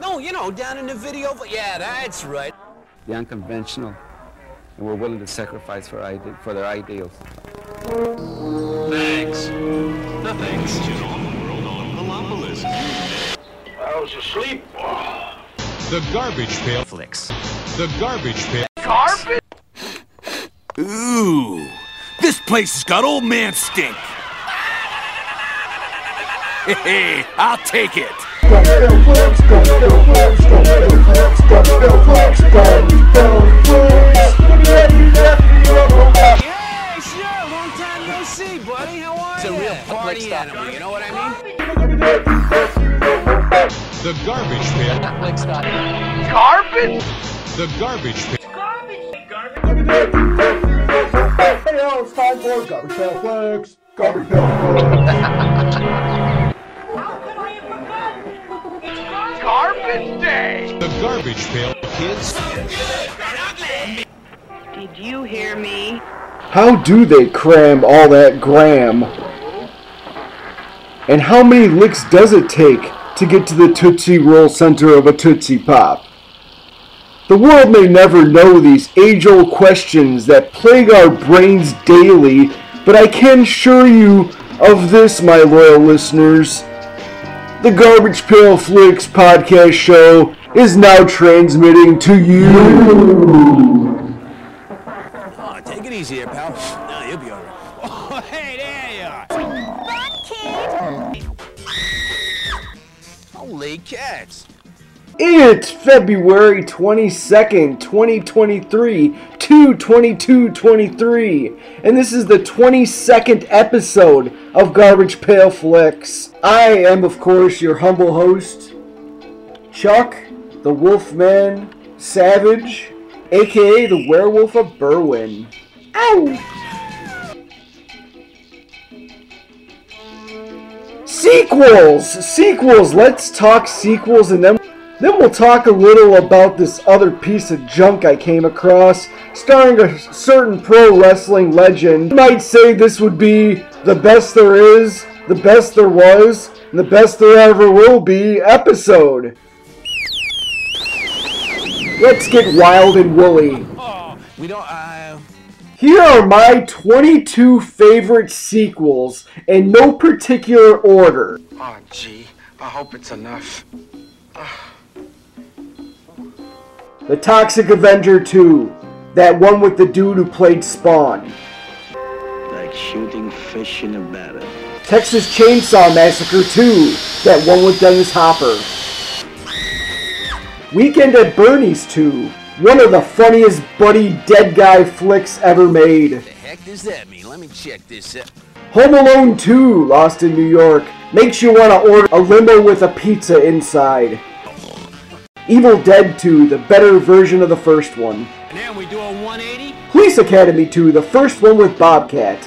No, you know, down in the video. Yeah, that's right. The unconventional, and we're willing to sacrifice for their ideals. Thanks. No thanks. She's on the world on Columbus. I was asleep. The Garbage Pail Flicks. The Garbage Pail. Garbage? Ooh, this place has got old man stink. Hey, I'll take it. Yeah, sure, long time no see, buddy. How are you? It's a real party animal, you know what I mean? The Garbage Pail. Garbage? The Garbage Pail. Hey, yo, it's time for Garbage Pail Flicks. Garbage Pail Garbage Day! The Garbage Pail Kids. Did you hear me? How do they cram all that gram? And how many licks does it take to get to the Tootsie Roll center of a Tootsie Pop? The world may never know these age-old questions that plague our brains daily, but I can assure you of this, my loyal listeners. The Garbage Pail Flicks podcast show is now transmitting to you. Oh, take it easy here, pal. No, you'll be all right. Oh, hey, there you are. Fun kid! Holy cats. It's February 22nd, 2023, 2/22/23, and this is the 22nd episode of Garbage Pail Flicks. I am, of course, your humble host, Chuck, the Wolfman Savage, aka the Werewolf of Berwyn. Ow! Sequels! Let's talk sequels, and then we'll talk a little about this other piece of junk I came across, starring a certain pro wrestling legend. You might say this would be the best there is, the best there was, and the best there ever will be episode. Let's get wild and woolly. Oh, we don't, Here are my 22 favorite sequels in no particular order. Oh, gee. I hope it's enough. The Toxic Avenger 2, that one with the dude who played Spawn. Like shooting fish in a barrel. Texas Chainsaw Massacre 2, that one with Dennis Hopper. Weekend at Bernie's 2, one of the funniest buddy dead guy flicks ever made. what the heck does that mean? Let me check this out. Home Alone 2, Lost in New York, makes you want to order a limo with a pizza inside. Evil Dead 2, the better version of the first one. And then we do a 180? Police Academy 2, the first one with Bobcat.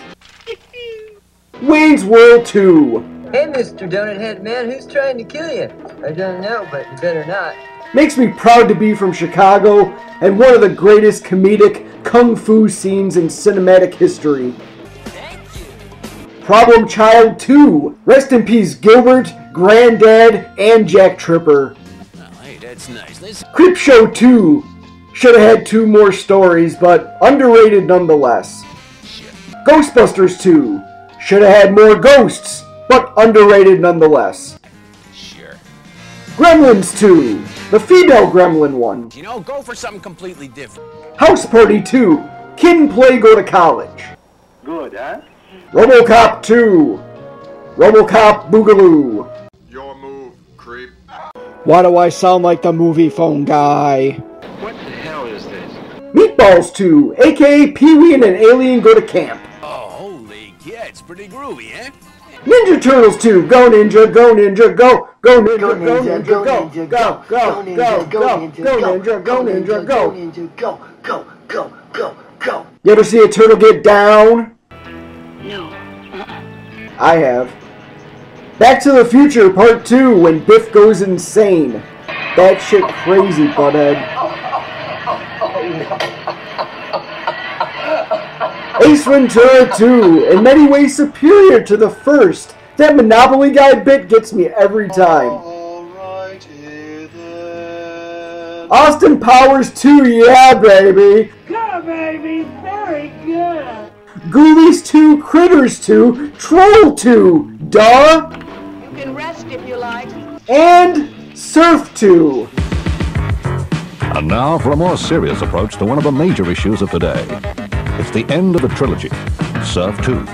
Wayne's World 2. Hey, Mr. Donut Head Man, who's trying to kill you? I don't know, but you better not. Makes me proud to be from Chicago, and one of the greatest comedic kung fu scenes in cinematic history. Problem Child 2. Rest in peace, Gilbert, Granddad, and Jack Tripper. Oh, hey, that's nice. Listen. Creepshow 2. Should have had 2 more stories, but underrated nonetheless. Ghostbusters 2. Should have had more ghosts, but underrated nonetheless. Sure. Gremlins 2. The female gremlin one. You know, go for something completely different. House Party 2. Kid and Play Go to College. Good, huh? RoboCop 2. RoboCop Boogaloo. Your move, creep. Why do I sound like the movie phone guy? What the hell is this? Meatballs 2, aka Pee-wee and an alien go to camp. Oh, holy yeah, it's pretty groovy, eh? Ninja Turtles 2, go Ninja, go Ninja, go, go Ninja, go Ninja, go, go, go, go, go, go Ninja, go Ninja, go. You ever see a turtle get down? No. I have. Back to the Future Part 2, when Biff goes insane. That shit crazy, butthead. Ace Ventura 2, in many ways superior to the first, That Monopoly guy bit gets me every time. Austin Powers 2, yeah, baby. Good, baby. Very good. Ghoulies 2, Critters 2, Troll 2, duh. You can rest if you like. And Surf 2. And now for a more serious approach to one of the major issues of today. It's the end of the trilogy, Surf 2.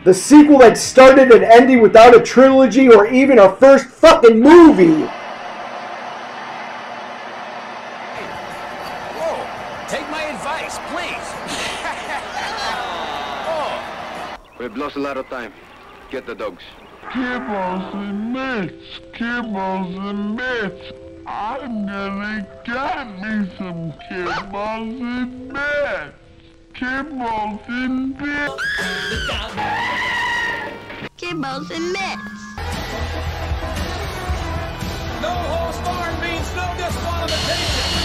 The sequel that started and ended without a trilogy or even a first fucking movie. Whoa, take my advice, please. We've lost a lot of time. Get the dogs. Kibbles and mitts. Kibbles and mitts. I'm gonna get me some kibbles and mitts. Kibbles and mitts. Kibbles and mitts. No holds barred means no disqualification.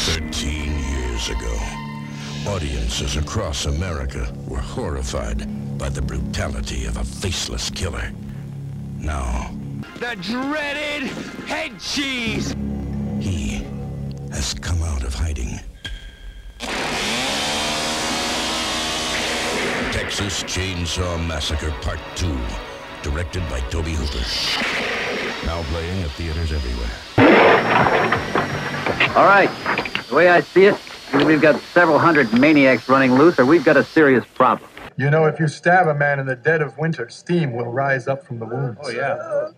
13 years ago, audiences across America were horrified by the brutality of a faceless killer. Now, The dreaded head cheese. he has come out of hiding. Texas Chainsaw Massacre Part 2, directed by Tobe Hooper. Now playing at theaters everywhere. All right, the way I see it, either we've got several hundred maniacs running loose, or we've got a serious problem. You know, if you stab a man in the dead of winter, steam will rise up from the wounds. Oh, yeah. Oh,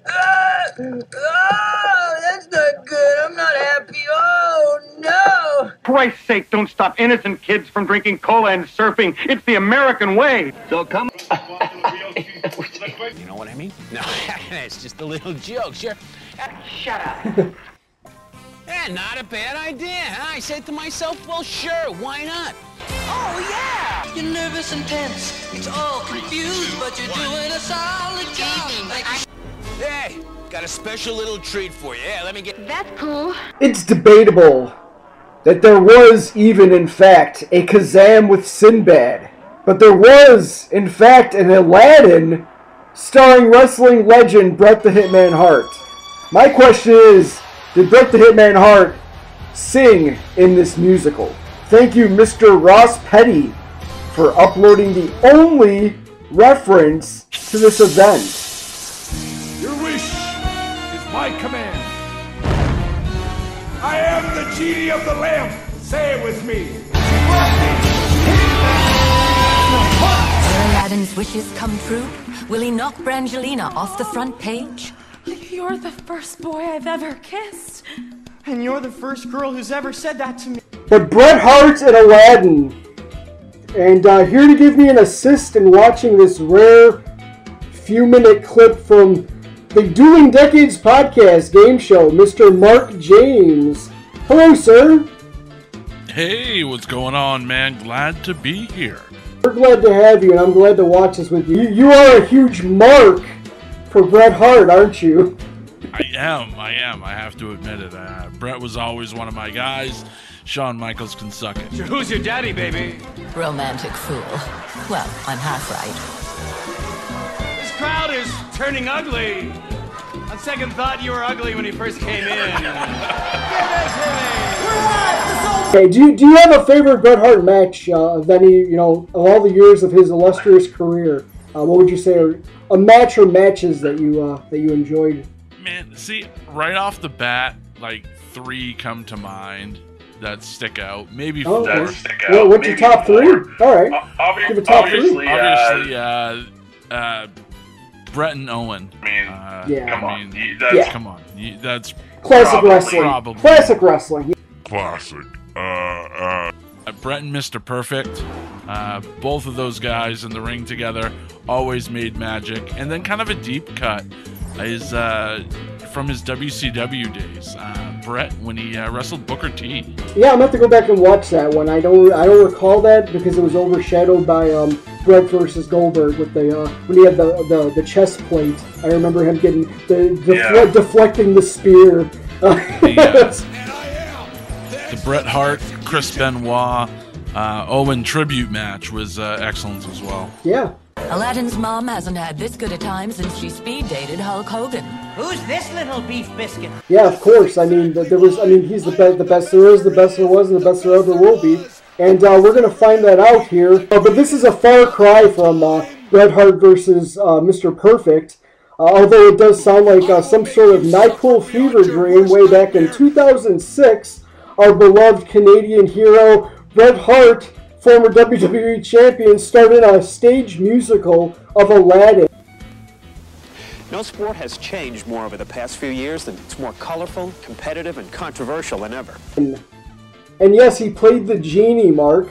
that's not good. I'm not happy. Oh, no. Christ's sake, don't stop innocent kids from drinking cola and surfing. It's the American way. So come. You know what I mean? No, it's just a little joke, sure. Shut up. Yeah, not a bad idea, huh? I said to myself, well, sure, why not? Oh, yeah. You're nervous and tense. It's all confused, but you're doing a solid job. Hey, got a special little treat for you. Yeah, let me get... That's cool. It's debatable that there was even, in fact, a Kazam with Sinbad. But there was, in fact, an Aladdin starring wrestling legend Bret the Hitman Hart. My question is, did Bret the Hitman Hart sing in this musical? Thank you, Mr. Ross Petty, for uploading the only reference to this event. Your wish is my command. I am the genie of the lamp. Say it with me. Will Aladdin's wishes come true? Will he knock Brangelina off the front page? You're the first boy I've ever kissed. And you're the first girl who's ever said that to me. But Bret Hart and Aladdin, and here to give me an assist in watching this rare few-minute clip from the Dueling Decades podcast game show, Mr. Mark James. Hello, sir. Hey, what's going on, man? Glad to be here. We're glad to have you, and I'm glad to watch this with you. You are a huge mark for Bret Hart, aren't you? I am. I have to admit it. Bret was always one of my guys. Shawn Michaels can suck it. Who's your daddy, baby? Romantic fool. Well, I'm half right. This crowd is turning ugly. On second thought, you were ugly when you first came in. Okay, do you have a favorite Bret Hart match of any, of all the years of his illustrious career? What would you say are a match or matches that you enjoyed? Man, see, right off the bat, like 3 come to mind that stick out. Maybe 4. That stick out. Well, what's your top 3? All right. Give a top 3. Obviously, Bret and Owen. Come on. That's classic wrestling. Probably. Classic wrestling. Classic. Bret and Mr. Perfect. Both of those guys in the ring together always made magic. And then kind of a deep cut is from his WCW days. Bret when he wrestled Booker T. Yeah, I'm gonna have to go back and watch that one. I don't recall that because it was overshadowed by Bret versus Goldberg with the when he had the chest plate. I remember him getting deflecting the spear. The Bret Hart, Chris Benoit, Owen tribute match was excellent as well. Yeah. Aladdin's mom hasn't had this good a time since she speed dated Hulk Hogan. Who's this little beef biscuit? Yeah, of course. I mean, he's the best there is, the best there was, and the best there ever will be. And we're going to find that out here. But this is a far cry from Bret Hart versus Mr. Perfect. Although it does sound like some sort of NyQuil fever dream way back in 2006, our beloved Canadian hero, Bret Hart, former WWE champion, started a stage musical of Aladdin. No sport has changed more over the past few years than it's more colorful, competitive, and controversial than ever. And yes, he played the genie, Mark.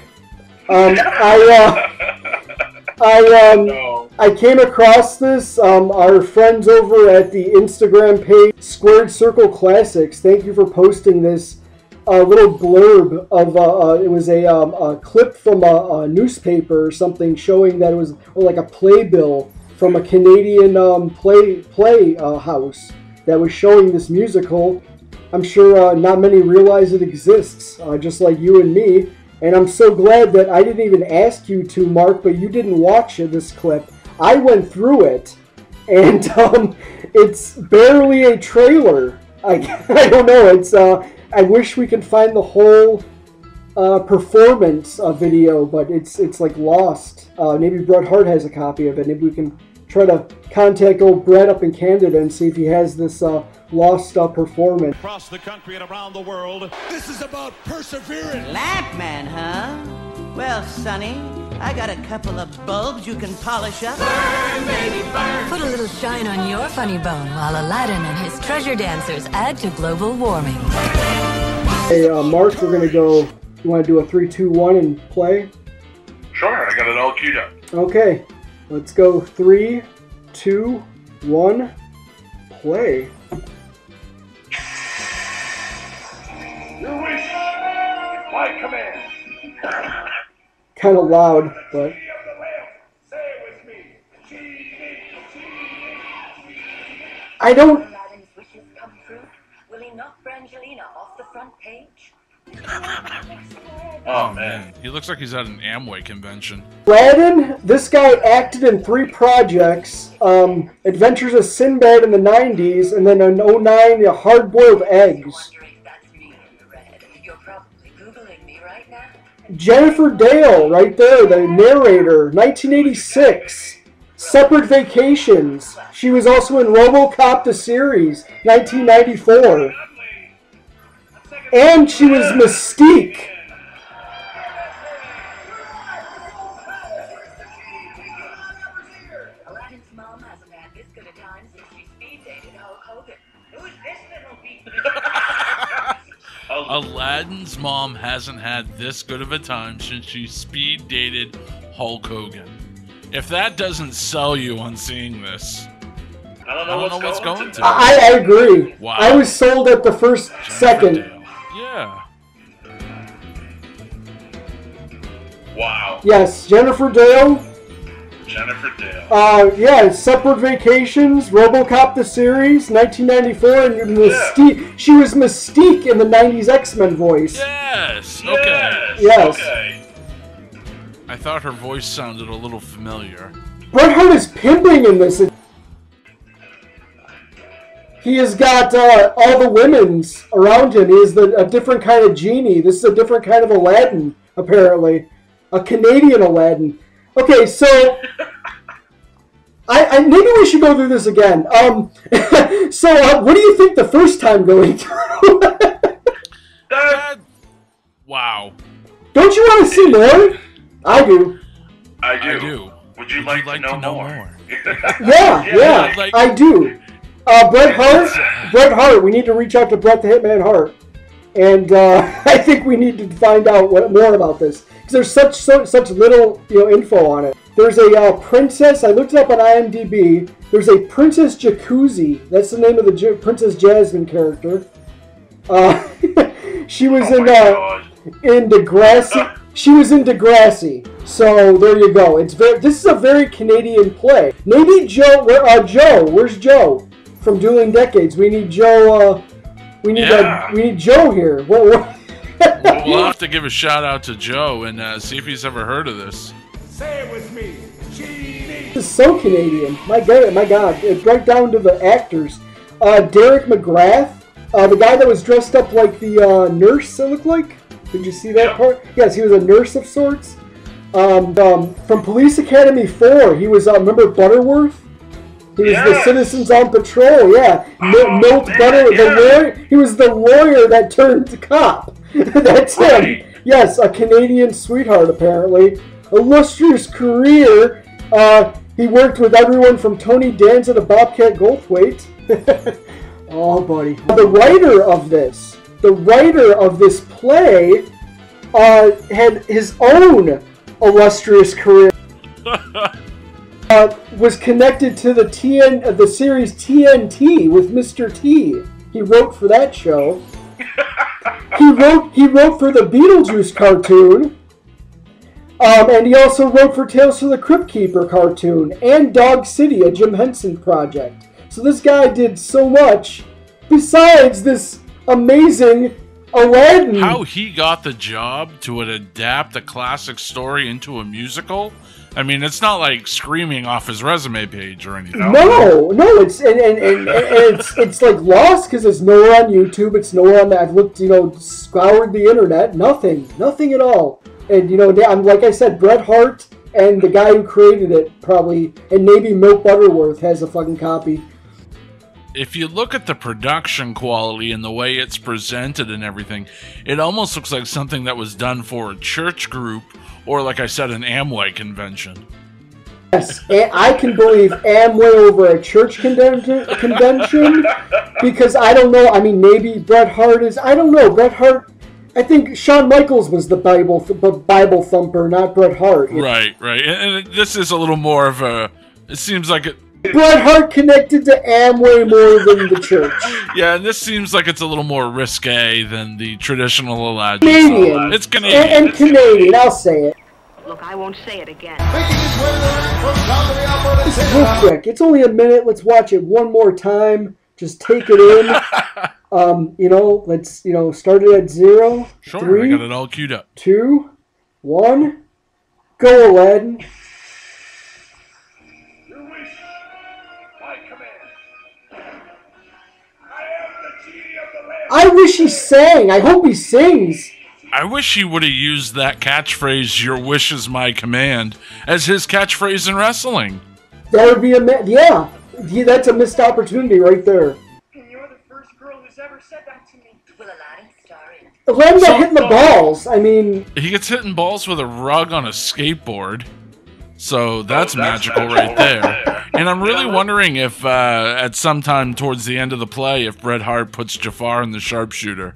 I came across this. Our friends over at the Instagram page, Squared Circle Classics, thank you for posting this little blurb of it was a clip from a newspaper or something showing that it was like a playbill from a Canadian play house that was showing this musical. I'm sure not many realize it exists, just like you and me. And I'm so glad that I didn't even ask you to, Mark, but you didn't watch this clip. I went through it, and it's barely a trailer. I don't know. It's I wish we could find the whole performance video, but it's like lost. Maybe Bret Hart has a copy of it. Maybe we can try to contact old Bret up in Canada and see if he has this lost performance. Across the country and around the world, this is about perseverance. Lamp man, huh? Well, Sonny, I got a couple of bulbs you can polish up. Burn, baby, burn. Put a little shine on your funny bone while Aladdin and his treasure dancers add to global warming. Hey, Mark, we're gonna go. You want to do a 3, 2, 1 and play? Sure, I got it all queued up. Okay, let's go 3, 2, 1, play. Your wish, my command. Kind of loud, but. I don't. Aladdin's wishes come true. Will he knock Brangelina off the front page? Oh man, he looks like he's at an Amway convention. Aladdin, this guy acted in 3 projects. Adventures of Sinbad in the 90s, and then in 09, Hard Boiled Eggs. Jennifer Dale, right there, the narrator, 1986. Separate Vacations. She was also in RoboCop the series, 1994. And she was Mystique. Aladdin's mom hasn't had this good a time since she speed dated Hulk Hogan. Who's this little beef? Aladdin's mom hasn't had this good of a time since she speed dated Hulk Hogan. If that doesn't sell you on seeing this, I don't know what's going to. I agree. Wow. I was sold at the first second. Dale. Yeah. Wow. Yes, Jennifer Dale. Jennifer Dale. Yeah, Separate Vacations, RoboCop the series, 1994, and Mystique. She was Mystique in the 90s X-Men voice. Yes. Okay. Yes. Okay. I thought her voice sounded a little familiar. Bret Hart is pimping in this. He has got all the women's around him. He is a different kind of genie. This is a different kind of Aladdin, apparently. A Canadian Aladdin. Okay, so I maybe we should go through this again. So what do you think the first time going through? Wow. Don't you want to see more? I do. I do. Would you like to know more? Yeah, I do. Bret Hart, we need to reach out to Bret the Hitman Hart. And I think we need to find out more about this. Because there's such little info on it. There's a princess, I looked it up on IMDb. There's a Princess Jacuzzi. That's the name of the Princess Jasmine character. She was in Degrassi. She was in Degrassi. So there you go. This is a very Canadian play. Maybe Joe. Where's Joe from Dueling Decades? We need Joe. We need Joe here. What? We'll have to give a shout out to Joe and see if he's ever heard of this. Say it with me. Genie. This is so Canadian. My God. It's right down to the actors. Derek McGrath, the guy that was dressed up like the nurse, it looked like. Did you see that part? Yes, he was a nurse of sorts. From Police Academy 4, he was, remember Butterworth? He was the Citizens on Patrol, yeah. Milt Butterworth, the lawyer. He was the lawyer that turned cop. That's him. Yes, a Canadian sweetheart, apparently. Illustrious career. He worked with everyone from Tony Danza to Bobcat Goldthwait. Oh, buddy. The writer of this play, had his own illustrious career. Was connected to the series TNT with Mr. T. He wrote for that show. He wrote for the Beetlejuice cartoon. And he also wrote for Tales from the Crypt Keeper cartoon and Dog City, a Jim Henson project. So this guy did so much besides this amazing Aladdin. How he got the job to adapt a classic story into a musical? I mean, it's not like screaming off his resume page or anything. No, it's it's like lost because it's nowhere on YouTube. It's nowhere on that. I've looked, scoured the internet. Nothing at all. And I'm like I said, Bret Hart and the guy who created it probably, and maybe Milt Butterworth has a fucking copy. If you look at the production quality and the way it's presented and everything, it almost looks like something that was done for a church group or, like I said, an Amway convention. Yes, I can believe Amway over a church convention because I don't know. I mean, maybe Bret Hart is. I don't know. Bret Hart. I think Shawn Michaels was the Bible thumper, not Bret Hart. Right. And this is a little more of a. It seems like it. Bret Hart connected to Amway more than the church. Yeah, and this seems like it's a little more risque than the traditional Aladdin. Canadian. It's Canadian. And Canadian, I'll say it. Look, I won't say it again. Real quick, it's only a minute. Let's watch it one more time. Just take it in. Let's start it at 0. Sure, 3, I got it all queued up. 2, 1, go Aladdin. I wish he sang. I hope he sings. I wish he would have used that catchphrase, "Your wish is my command," as his catchphrase in wrestling. That would be yeah, that's a missed opportunity right there. And you're the first girl who's ever said that to me. Will Aladdin star in? Aladdin got hitting the balls. I mean, he gets hitting balls with a rug on a skateboard. So that's magical right there. And I'm really wondering if at some time towards the end of the play, if Bret Hart puts Jafar in the sharpshooter.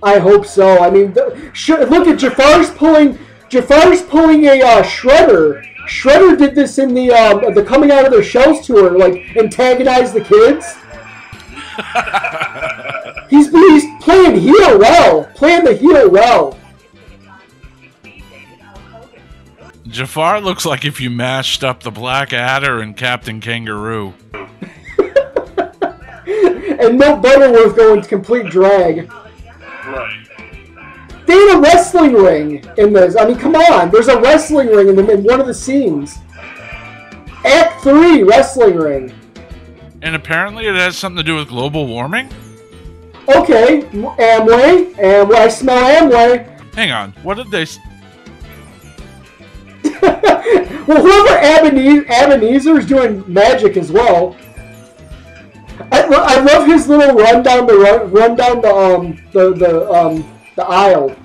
I hope so. I mean, look at Jafar's pulling a Shredder. Shredder did this in the Coming Out of Their Shells tour, like antagonize the kids. he's playing heel well, playing the heel well. Jafar looks like if you mashed up the Black Adder and Captain Kangaroo. And Milt Butterworth going to complete drag. Right. They had a wrestling ring in this. I mean, come on. There's a wrestling ring in one of the scenes. Act 3, wrestling ring. And apparently it has something to do with global warming? Okay, Amway. I smell Amway. Hang on. What did they... Well, whoever Ebenezer is doing magic as well. I love his little run down the aisle.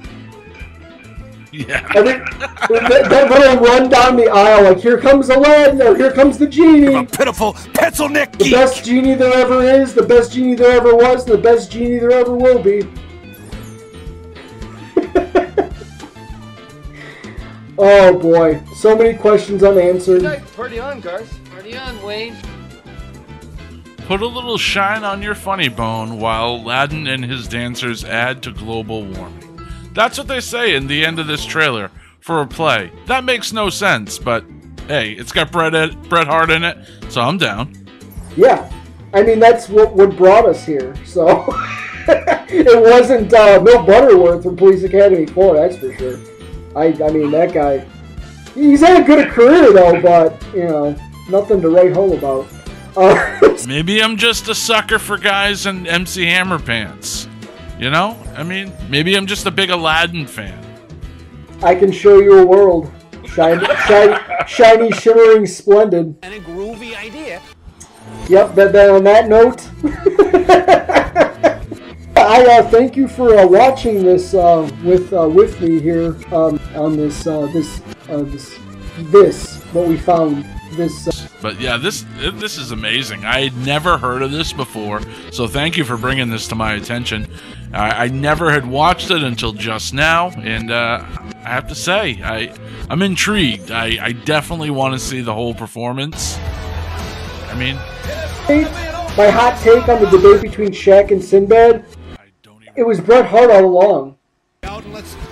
Yeah. That little run down the aisle, like here comes Aladdin, or here comes the genie. A pitiful pencil neck geek. The best genie there ever is, the best genie there ever was, and the best genie there ever will be. Oh boy, so many questions unanswered. Party on, Garth. Party on, Wayne. Put a little shine on your funny bone while Aladdin and his dancers add to global warming. That's what they say in the end of this trailer for a play. That makes no sense, but hey, it's got Bret Hart in it, so I'm down. Yeah, I mean that's what brought us here. So It wasn't Milt Butterworth from Police Academy 4, that's for sure. I mean, that guy, he's had a good career though, but, you know, nothing to write home about. Maybe I'm just a sucker for guys in MC Hammer pants. You know? I mean, maybe I'm just a big Aladdin fan. I can show you a world. Shiny, shimmering, splendid. And a groovy idea. Yep, then on that note, I thank you for watching this with me here on this what we found. But yeah, this is amazing. I had never heard of this before, so thank you for bringing this to my attention. I never had watched it until just now, and I have to say, I'm intrigued. I definitely want to see the whole performance. I mean, my hot take on the debate between Shaq and Sinbad, it was Bret Hart all along.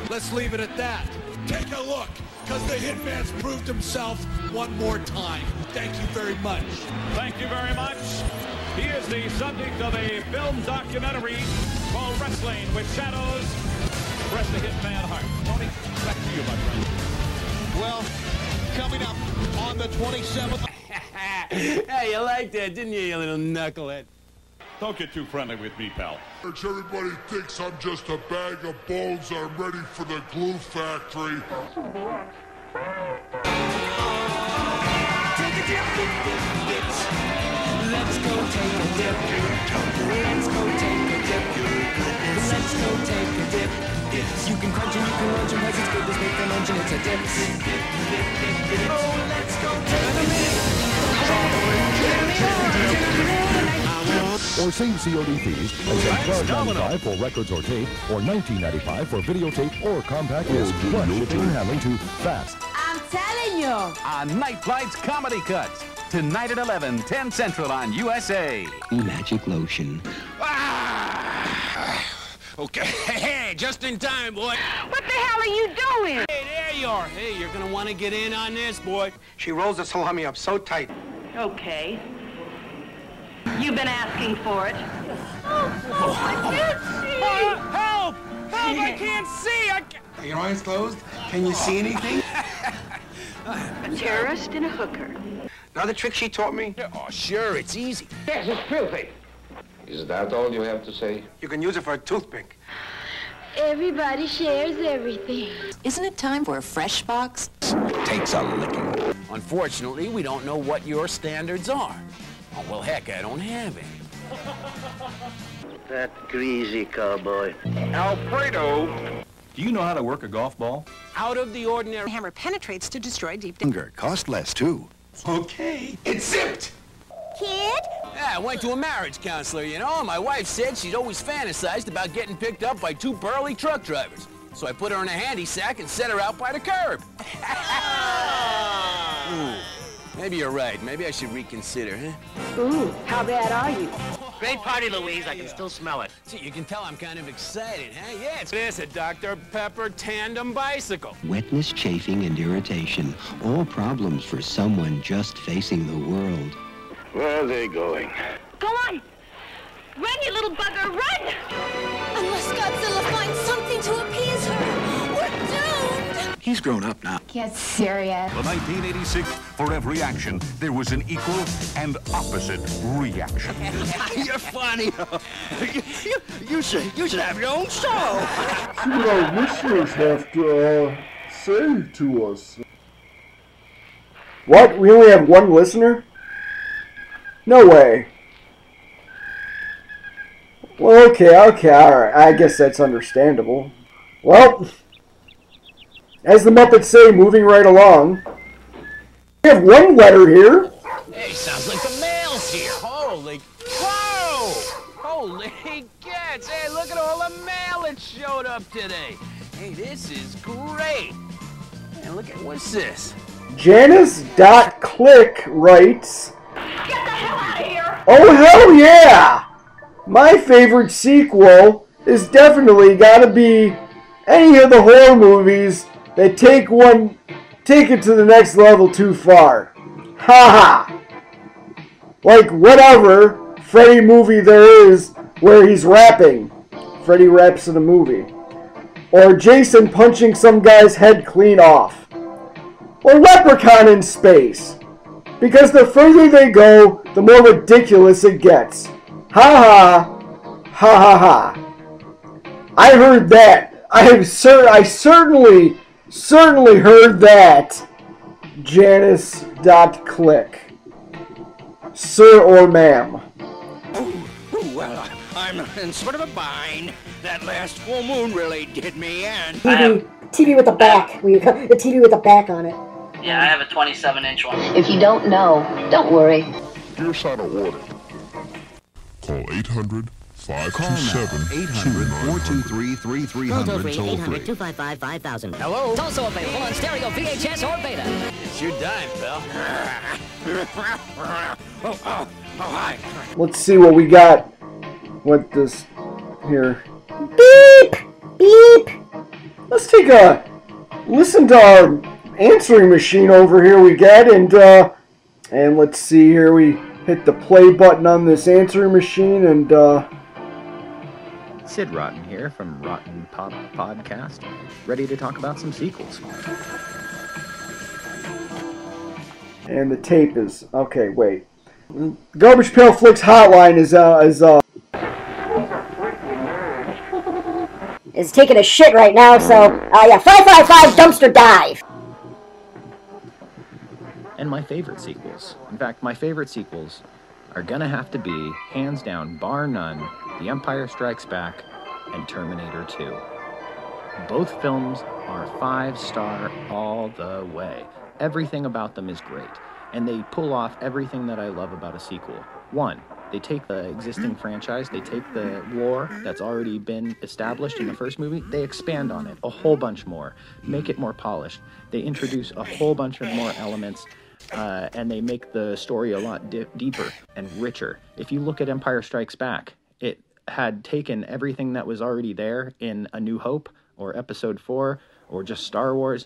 Let's leave it at that. Take a look, because the Hitman's proved himself one more time. Thank you very much. Thank you very much. He is the subject of a film documentary called Wrestling with Shadows. Bret the Hitman Hart. Tony, back to you, my friend. Well, coming up on the 27th. Hey, you liked that, didn't you, you little knucklehead? Don't get too friendly with me, pal. Everybody thinks I'm just a bag of bones. I'm ready for the glue factory. Let's go take a dip. Let's go take a dip. Let's go take a dip. You can crunch and you can lunch and it's good to make the lunch and it's a dip. Oh, let's go take a dip. Or save COD fees and send $12.95 for records or tape, or $19.95 for videotape or compact disc, plus shipping and handling to Fast. I'm telling you! On Night Flight's Comedy Cuts. Tonight at 11, 10 Central on USA. Magic lotion. Okay, hey, just in time, boy. What the hell are you doing? Hey, there you are. Hey, you're gonna want to get in on this, boy. She rolls the salami up so tight. Okay. You've been asking for it. Oh, I can't see! Help! Help! I can't see! Are your eyes closed? Can you see anything? A terrorist and a hooker. Another trick she taught me? Oh, sure, it's easy. Yes, it's filthy. Is that all you have to say? You can use it for a toothpick. Everybody shares everything. Isn't it time for a fresh box? Takes a licking. Unfortunately, we don't know what your standards are. Oh, well, heck, I don't have any. That greasy cowboy. Alfredo! Do you know how to work a golf ball? Out of the ordinary. Hammer penetrates to destroy deep Longer, cost less too. Okay, it's zipped! Kid? Yeah, I went to a marriage counselor, you know, and my wife said she'd always fantasized about getting picked up by two burly truck drivers. So I put her in a handy sack and set her out by the curb. Ooh, maybe you're right. Maybe I should reconsider, huh? Ooh, how bad are you? Great party, Louise. I can still smell it. See, you can tell I'm kind of excited, huh? Yeah, it's a Dr. Pepper tandem bicycle. Wetness, chafing, and irritation. All problems for someone just facing the world. Where are they going? Go on! Run, you little bugger, run! Unless Godzilla finds something to appease her, we're doomed! He's grown up now. Get serious. The 1986, for every action, there was an equal and opposite reaction. You're funny. You should have your own show. See what our listeners have to say to us. What? We only have one listener? No way. Well, okay, alright. I guess that's understandable. Well, as the Muppets say, moving right along. We have one letter here. Hey, sounds like the mail's here. Holy, whoa! Holy cats! Hey, look at all the mail that showed up today. Hey, this is great. Hey, look at, what's this? Janice.click writes, Get the hell out of here! oh, hell yeah! My favorite sequel is definitely gotta be any of the horror movies that take it to the next level too far. Ha ha! Like whatever Freddy movie there is where he's rapping. Freddy raps in a movie. Or Jason punching some guy's head clean off. Or Leprechaun in space. Because the further they go, the more ridiculous it gets. Ha ha. Ha ha ha. I heard that. I certainly heard that. Janice.click. Sir or ma'am? Well, I'm in sort of a bind. That last full moon really did me in. TV with the back. The TV with the back on it. Yeah, I have a 27-inch one. If you don't know, don't worry. Here's how to order. Call 800-527-2900. 800-423-3300 Hello? It's also available on stereo, VHS, or beta. It's your dime, pal. Hi. Let's see what we got. What this here. Beep! Beep! Let's take a listen to our answering machine over here we got, and let's see here. We hit the play button on this answering machine, and Sid Rotten here from Rotten Pop Podcast, ready to talk about some sequels. And the tape is okay. Wait, Garbage Pail Flicks hotline is taking a shit right now, so yeah, 555 dumpster dive. And my favorite sequels. In fact, my favorite sequels are gonna have to be, hands down, bar none, The Empire Strikes Back and Terminator 2. Both films are 5-star all the way. Everything about them is great, and they pull off everything that I love about a sequel. One, they take the existing franchise, they take the lore that's already been established in the first movie, they expand on it a whole bunch more, make it more polished. They introduce a whole bunch of more elements, and they make the story a lot deeper and richer. If you look at Empire Strikes Back, it had taken everything that was already there in A New Hope, or Episode 4, or just Star Wars,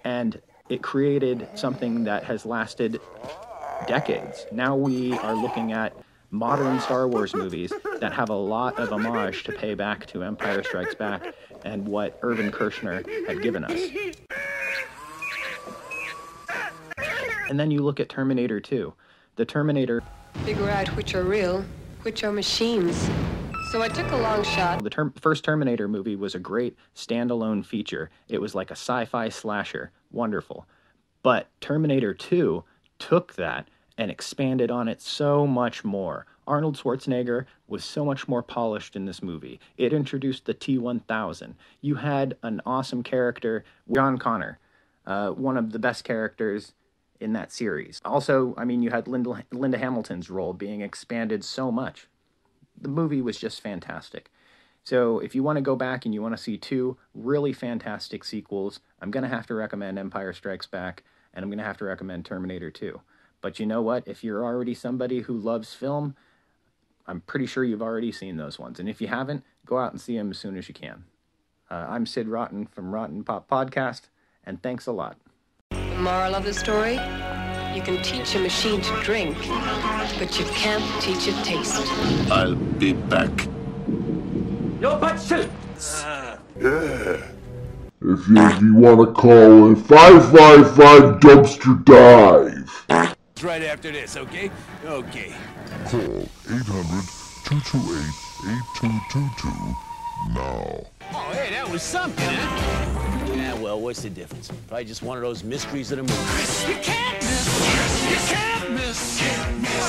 and it created something that has lasted decades. Now we are looking at modern Star Wars movies that have a lot of homage to pay back to Empire Strikes Back and what Irvin Kershner had given us. And then you look at Terminator 2. The Terminator... Figure out which are real, which are machines. So I took a long shot. The first Terminator movie was a great standalone feature. It was like a sci-fi slasher. Wonderful. But Terminator 2 took that and expanded on it so much more. Arnold Schwarzenegger was so much more polished in this movie. It introduced the T-1000. You had an awesome character, John Connor, one of the best characters in that series. Also, I mean, you had Linda Hamilton's role being expanded so much. The movie was just fantastic. So if you want to go back and you want to see two really fantastic sequels, I'm going to have to recommend Empire Strikes Back, and I'm going to have to recommend Terminator 2. But you know what? If you're already somebody who loves film, I'm pretty sure you've already seen those ones. And if you haven't, go out and see them as soon as you can. I'm Sid Rotten from Rotten Pop Podcast, and thanks a lot. The moral of the story? You can teach a machine to drink, but you can't teach it taste. I'll be back. No, but shoot! Yeah. If you want to call it 555 dumpster dive. Right after this, okay? Okay. Call 800-228-8222 now. Oh, hey, that was something, huh? Yeah, well, what's the difference? Probably just one of those mysteries of the movie. You can't miss! You can't miss!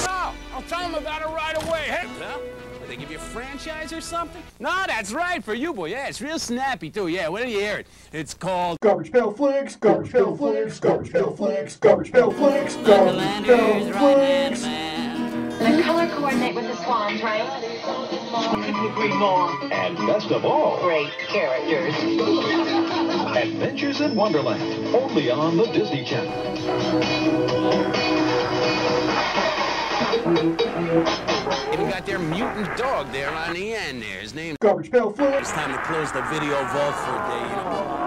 No, I'll tell them about it right away. Hey, pal. What, they give you a franchise or something? No, that's right, for you, boy. Yeah, it's real snappy, too. Yeah, where do you hear it? It's called... Garbage Pail Flicks, Garbage Pail Flicks, Garbage Pail Flicks, Garbage Pail Flicks, Garbage Pail Flicks. The color coordinate with the swans, right? Couldn't agree more. And best of all, Great characters. Adventures in Wonderland, only on the Disney Channel. Even got their mutant dog there on the end there. His name... Garbage Pail Flicks. It's time to close the video vault for a day, you know.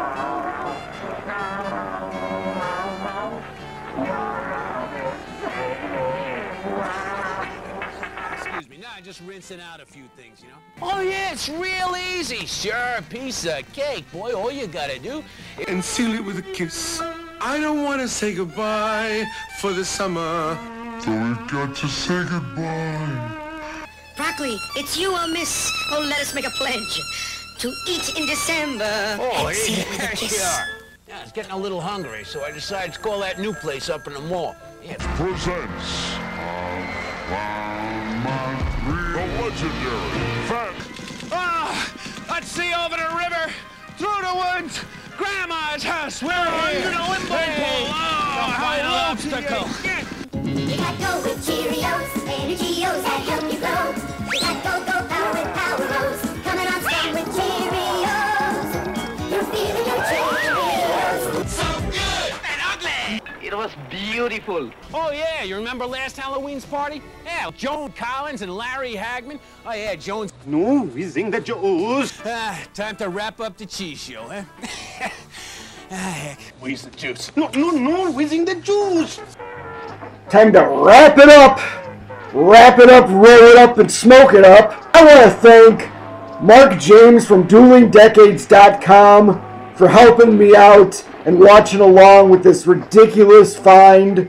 Excuse me, no, just rinsing out a few things, you know? Oh, yeah, it's real easy. Sure, piece of cake, boy. All you gotta do and seal it with a kiss. I don't want to say goodbye for the summer. So we've got to say goodbye. Broccoli, it's you or miss. Oh, let us make a pledge to eat in December. Oh, and seal it with a kiss. Yeah, I was getting a little hungry, so I decided to call that new place up in the mall. Yeah. Presents the legendary Fat. Ah, let's see over the river, through the woods, Grandma's house. We're under the windfall. Oh, how obstacle. You got go with Cheerios, Energios that help you grow. You got go power with Power Rose, coming on strong with Cheerios. You're feeling your Cheerios. So good and ugly. It was beautiful. Oh, yeah, you remember last Halloween's party? Yeah, Joan Collins and Larry Hagman. Oh, yeah, Jones. No, we sing the Jews. Time to wrap up the cheese show, huh? Heck. Where's the juice? No, we sing the Jews. Time to wrap it up. Wrap it up, roll it up, and smoke it up. I want to thank Mark James from DuelingDecades.com for helping me out and watching along with this ridiculous find.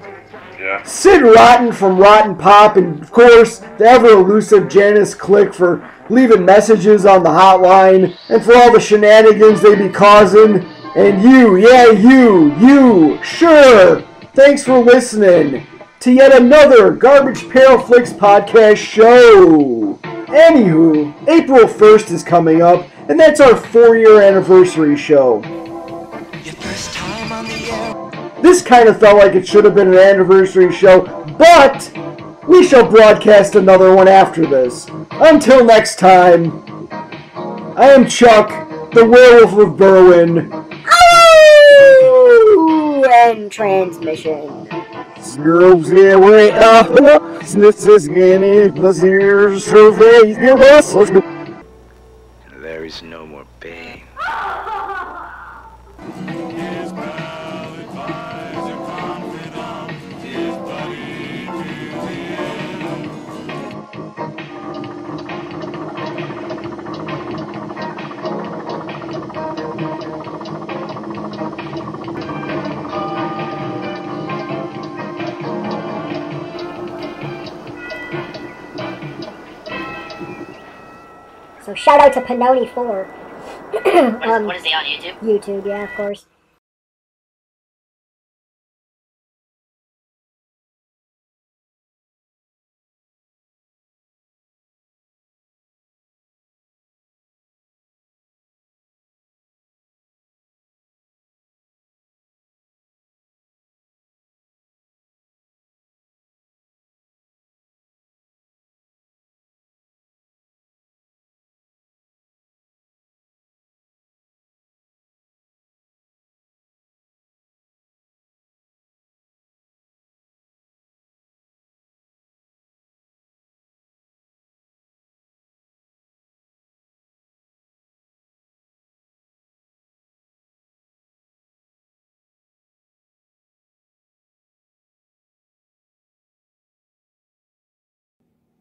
Yeah. Sid Rotten from Rotten Pop, and of course, the ever-elusive Janice Click for leaving messages on the hotline, and for all the shenanigans they be causing. And you, yeah, you, sure. Thanks for listening to yet another Garbage Pail Flicks podcast show. Anywho, April 1st is coming up, and that's our 4-year anniversary show. Your first time on the air. This kind of felt like it should have been an anniversary show, but we shall broadcast another one after this. Until next time, I am Chuck, the Werewolf of Berwyn. Oh! And transmission. Girls, yeah, way up. This is getting plus here's survey. There is no more pain. So shout out to Panoni4. What is he on YouTube? YouTube, yeah, of course.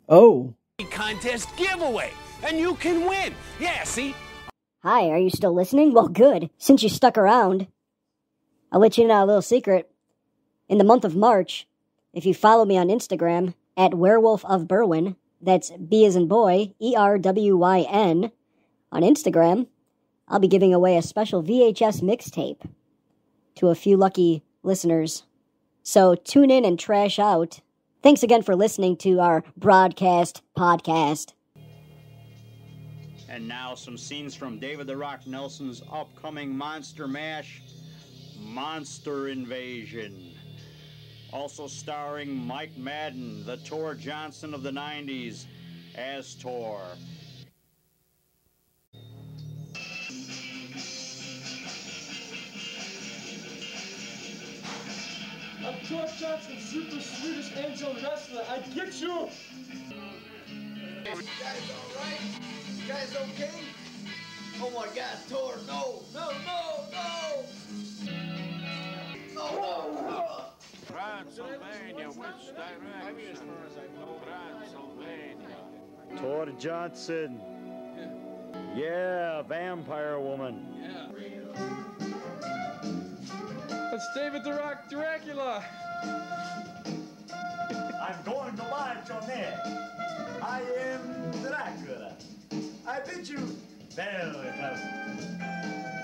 Oh. Contest giveaway, and you can win. Yeah, see? Hi, are you still listening? Well, good. Since you stuck around, I'll let you in on a little secret. In the month of March, if you follow me on Instagram, at Werewolf of Berwyn, that's B as in boy, ERWYN, on Instagram, I'll be giving away a special VHS mixtape to a few lucky listeners. So tune in and trash out. Thanks again for listening to our broadcast podcast. And now some scenes from David the Rock Nelson's upcoming Monster Mash, Monster Invasion. Also starring Mike Madden, the Tor Johnson of the 90s, as Tor. I'm Tor Johnson, super Swedish angel wrestler. I get you! You guys alright? You guys okay? Oh my god, Tor, no! No! Transylvania, which direction? Transylvania. Tor Johnson. Yeah, vampire woman. That's David the Rock Dracula. I'm going to bite your neck. I am Dracula. I bid you welcome.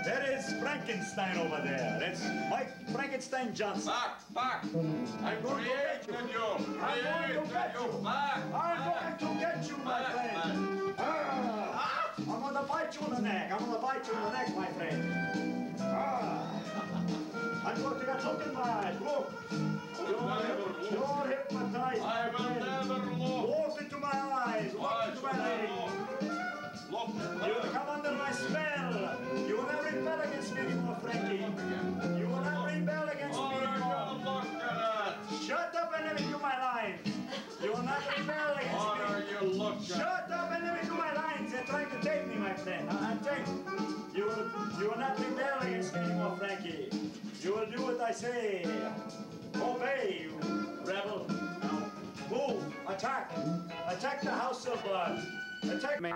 There is Frankenstein over there. That's Mike Frankenstein Johnson. Back! I'm going to get you. I'm going to get you. I'm going to get you, my friend. I'm going to bite you in the neck. I'm going to bite you in the neck, my friend. I'm going to get look in my eyes. Look. You're hypnotized. I will never look. Look into my eyes. Look into my eyes. You come under my spell. You will not rebel against me anymore, Frankie. You will not rebel against me anymore. Shut up and let me do my lines. You will not rebel against me. Shut up and let me do my lines. They're trying to take me, my friend. I'm telling you. You will not rebel against me anymore, Frankie. You will do what I say. Obey, you rebel. Now, move. Attack. Attack the House of Blood. Attack me.